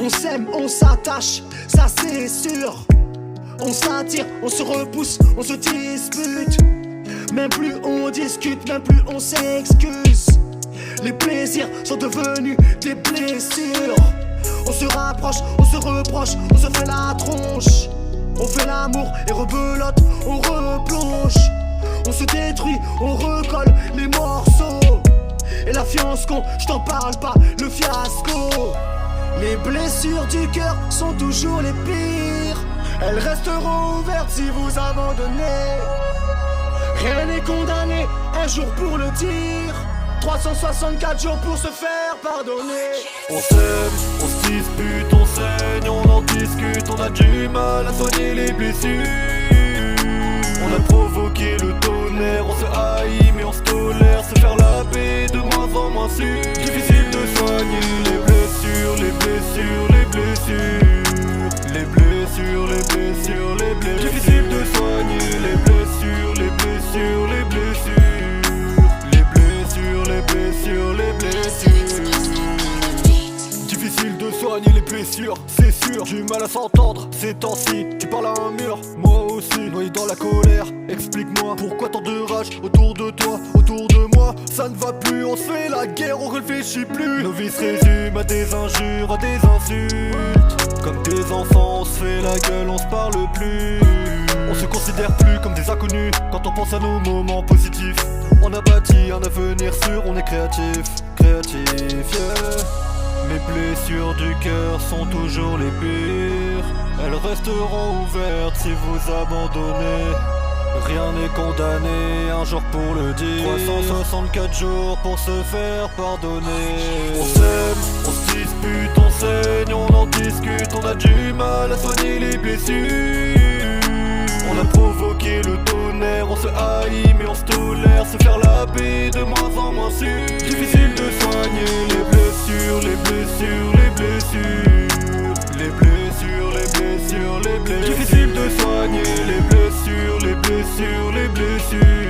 On s'aime, on s'attache, ça c'est sûr. On s'attire, on se repousse, on se dispute. Même plus on discute, même plus on s'excuse. Les plaisirs sont devenus des blessures. On se rapproche, on se reproche, on se fait la tronche. On fait l'amour et rebelote, on replonge. On se détruit, on recolle les morceaux. Et la fiance con, je t'en parle pas, le fiasco. Les blessures du cœur sont toujours les pires. Elles resteront ouvertes si vous abandonnez. Rien n'est condamné, un jour pour le dire. 364 jours pour se faire pardonner. On s'aime, on se dispute, on saigne, on en discute. On a du mal à soigner les blessures. On a provoqué le tonnerre, on se haït mais on se tolère. Se faire la paix de moins en moins sûr. Difficile de soigner les blessures, les blessures, les blessures. Les blessures, les blessures, les blessures. Difficile de soigner les blessures, les blessures, les blessures. Les blessures, les blessures, les blessures. Difficile de soigner les blessures, c'est sûr. Du mal à s'entendre ces temps-ci. Tu parles à un mur, moi aussi, noyé dans la colère. Explique-moi pourquoi tant de rage autour de toi, autour de moi. Ça ne va plus, on se fait la guerre, on réfléchit plus. Nos vies se résument à des injures, à des insultes. Comme des enfants, on se fait la gueule, on se parle plus. On se considère plus comme des inconnus quand on pense à nos moments positifs. On a bâti un avenir sûr, on est créatif, créatif, yeah. Mes blessures du cœur sont toujours les pires. Elles resteront ouvertes si vous abandonnez. Rien n'est condamné, un jour pour le dire. 364 jours pour se faire pardonner. On s'aime, on se dispute, on saigne, on en discute. On a du mal à soigner les blessures. On a provoqué le tonnerre, on se haït mais on se tolère. Se faire la paix de moins en moins sûr. Difficile de soigner les blessures, les blessures, les blessures. Les blessures, les blessures, les blessures. Difficile de soigner les blessures, les blessures, les blessures.